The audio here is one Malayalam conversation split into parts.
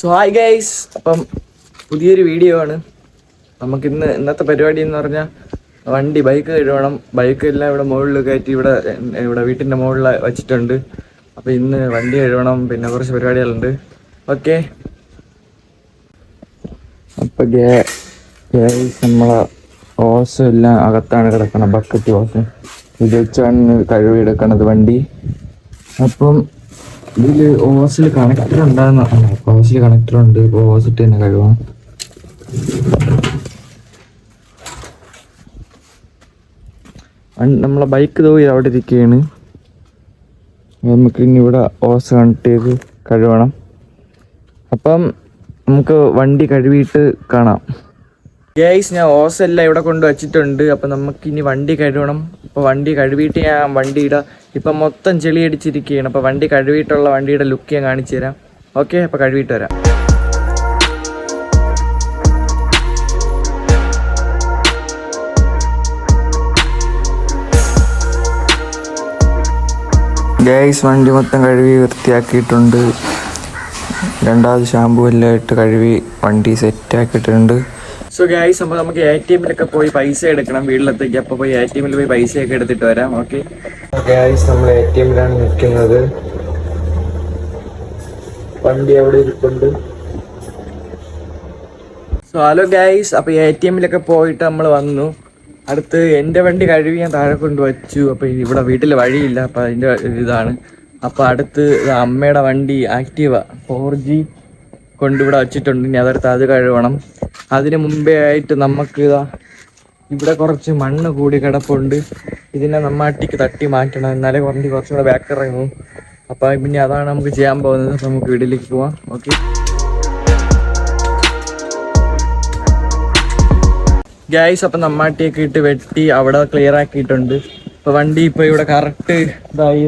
ഹായ് ഗൈസ്, അപ്പം പുതിയൊരു വീഡിയോ ആണ്. ഇന്നത്തെ പരിപാടി എന്ന് പറഞ്ഞാൽ ബൈക്ക് കഴുകണം. ബൈക്കെല്ലാം ഇവിടെ മുകളിൽ കയറ്റി ഇവിടെ വീട്ടിൻ്റെ മുകളിൽ വെച്ചിട്ടുണ്ട്. അപ്പോൾ ഇന്ന് വണ്ടി കഴുകണം, പിന്നെ കുറച്ച് പരിപാടികളുണ്ട്. ഓക്കെ, അപ്പോൾ നമ്മളെ ഓസ് എല്ലാം അകത്താണ് കിടക്കണം, ബക്കറ്റ് ഓസ്. ഇത് വെച്ചാണ് കഴുകിയെടുക്കണത് വണ്ടി. അപ്പം ഇതിൽ ഓസിൽ കണക്ടർ ഉണ്ടാകുന്ന ഓസിൽ കണക്ടറുണ്ട്. ഇപ്പോൾ ഓസിട്ട് തന്നെ കഴുകാം. നമ്മളെ ബൈക്ക് തോയി അവിടെ ഇരിക്കുകയാണ്. നമുക്ക് ഇനി ഇവിടെ ഓസ് കണക്ട് ചെയ്ത് കഴുകണം. അപ്പം നമുക്ക് വണ്ടി കഴുകിയിട്ട് കാണാം. ഗൈസ്, ഞാൻ ഓസ് എല്ലാം ഇവിടെ കൊണ്ട് വച്ചിട്ടുണ്ട്. അപ്പം നമുക്കിനി വണ്ടി കഴുകണം. അപ്പോൾ വണ്ടി കഴുകിയിട്ട് ഞാൻ വണ്ടിയുടെ ഇപ്പം മൊത്തം ചെളി അടിച്ചിരിക്കുകയാണ്. അപ്പോൾ വണ്ടി കഴുകിയിട്ടുള്ള വണ്ടിയുടെ ലുക്ക് ഞാൻ കാണിച്ചു തരാം. ഓക്കെ, അപ്പോൾ കഴുകിയിട്ട് വരാം. ഗൈസ്, വണ്ടി മൊത്തം കഴുകി വൃത്തിയാക്കിയിട്ടുണ്ട്. രണ്ടാമത് ഷാമ്പൂ എല്ലാം ഇട്ട് കഴുകി വണ്ടി സെറ്റാക്കിയിട്ടുണ്ട്. സോ ഗൈസ്, അപ്പോൾ നമുക്ക് ATMലൊക്കെ പോയി പൈസ എടുക്കണം വീട്ടിലെത്തേക്ക്. അപ്പോൾ പോയി ATMൽ പോയി പൈസയൊക്കെ എടുത്തിട്ട് വരാം. ഓക്കെ ഗൈസ്, നമ്മൾ ATMലാണ് നിൽക്കുന്നത്. വണ്ടി അവിടെ ഇരിപ്പുണ്ട്. സോ ഹലോ ഗൈസ്, അപ്പോൾ ATMലൊക്കെ പോയിട്ട് നമ്മൾ വന്നു. അടുത്ത് എൻ്റെ വണ്ടി കഴുകി ഞാൻ താഴെ കൊണ്ട് വച്ചു. അപ്പോൾ ഇവിടെ വീട്ടിൽ വഴിയില്ല, അപ്പോൾ അതിൻ്റെ ഇതാണ്. അപ്പോൾ അടുത്ത് അമ്മയുടെ വണ്ടി ആക്റ്റീവ 4G കൊണ്ടിവിടെ വച്ചിട്ടുണ്ട്. ഇനി അതെടുത്ത് അത് കഴുകണം. അതിന് മുമ്പേ ആയിട്ട് നമുക്ക് ഇവിടെ കുറച്ച് മണ്ണ് കൂടി കിടപ്പുണ്ട്. ഇതിനെ നമ്മാട്ടിക്ക് തട്ടി മാറ്റണം, എന്നാലേ കുറച്ചും കൂടെ ബാക്ക് ഇറങ്ങും. അപ്പം പിന്നെ അതാണ് നമുക്ക് ചെയ്യാൻ പോകുന്നത്. അപ്പം നമുക്ക് വീട്ടിലേക്ക് പോവാം. ഓക്കെ ഗൈസ്, അപ്പം നമ്മാട്ടിയൊക്കെ ഇട്ട് വെട്ടി അവിടെ ക്ലിയർ ആക്കിയിട്ടുണ്ട്. അപ്പോൾ വണ്ടി ഇപ്പോൾ ഇവിടെ കറക്റ്റ് ഇതായി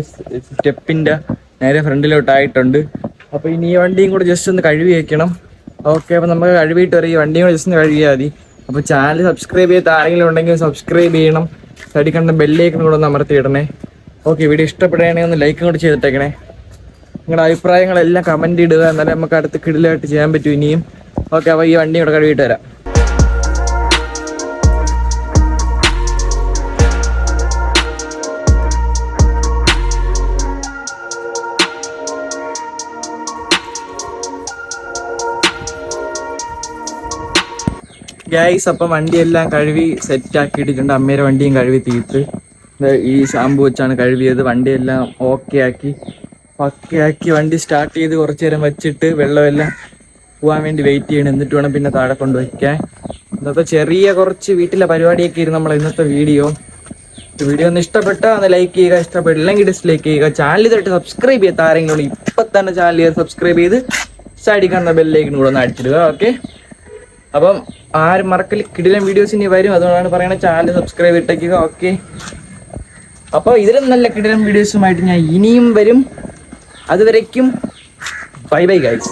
സ്റ്റെപ്പിൻ്റെ നേരെ ഫ്രണ്ടിലോട്ടായിട്ടുണ്ട്. അപ്പോൾ ഇനി ഈ വണ്ടിയും കൂടെ ജസ്റ്റ് ഒന്ന് കഴുകി വയ്ക്കണം. ഓക്കെ, അപ്പോൾ നമുക്ക് കഴുകിയിട്ട് വരും. ഈ വണ്ടിയും കൂടെ ജസ്റ്റ് ഒന്ന് കഴുകിയാൽ മതി. അപ്പോൾ ചാനൽ സബ്സ്ക്രൈബ് ചെയ്ത് ആരെങ്കിലും ഉണ്ടെങ്കിൽ സബ്സ്ക്രൈബ് ചെയ്യണം. സൈഡിൽ കണ്ട ബെല്ലേക്കും കൂടെ ഒന്ന് അമർത്തിയിടണേ. ഓക്കെ, വീഡിയോ ഇഷ്ടപ്പെടുകയാണെങ്കിൽ ഒന്ന് ലൈക്കും കൂടി ചെയ്തിട്ടേക്കണേ. നിങ്ങളുടെ അഭിപ്രായങ്ങളെല്ലാം കമൻറ്റ് ഇടുക, എന്നാലും നമുക്ക് അടുത്ത് കിടിലായിട്ട് ചെയ്യാൻ പറ്റും ഇനിയും. ഓക്കെ, അപ്പോൾ ഈ വണ്ടിയും കൂടെ കഴുകിയിട്ട് വരാം. ഗൈസ്, അപ്പം വണ്ടിയെല്ലാം കഴുകി സെറ്റാക്കിയിട്ടിട്ടുണ്ട്. അമ്മയുടെ വണ്ടിയും കഴുകി തീർത്ത് ഈ ഷാമ്പു വെച്ചാണ് കഴുകിയത്. വണ്ടിയെല്ലാം പക്കയാക്കി വണ്ടി സ്റ്റാർട്ട് ചെയ്ത് കുറച്ച് നേരം വെച്ചിട്ട് വെള്ളമെല്ലാം പോകാൻ വേണ്ടി വെയിറ്റ് ചെയ്യണം. എന്നിട്ട് വേണം പിന്നെ താഴെ കൊണ്ട് വയ്ക്കാൻ. ഇന്നത്തെ ചെറിയ കുറച്ച് വീട്ടിലെ പരിപാടിയൊക്കെ ഇരുന്ന് നമ്മൾ ഇന്നത്തെ വീഡിയോ ഒന്ന് ഇഷ്ടപ്പെട്ടാൽ ഒന്ന് ലൈക്ക് ചെയ്യുക, ഇഷ്ടപ്പെട്ടില്ലെങ്കിൽ ഡിസ്ലൈക്ക് ചെയ്യുക. ചാനൽ ഇതായിട്ട് സബ്സ്ക്രൈബ് ചെയ്യാത്ത ആരെങ്കിലും ഇപ്പം തന്നെ ചാനൽ ചെയ്ത് സബ്സ്ക്രൈബ് ചെയ്ത് സൈഡിൽ കാണുന്ന ബെല്ലേക്കിനും കൂടെ ഒന്ന് അടിച്ചിടുക. ഓക്കെ, അപ്പം ആരും മറക്കൽ കിടിലൻ വീഡിയോസ് ഇനി വരും. അതുകൊണ്ടാണ് പറയുന്നത് ചാനൽ സബ്സ്ക്രൈബ് ഇട്ടേക്കുക. ഓക്കെ, അപ്പോൾ ഇതിലും നല്ല കിടിലൻ വീഡിയോസുമായിട്ട് ഞാൻ ഇനിയും വരും. അതുവരേക്കും ബൈ ബൈ ഗൈസ്.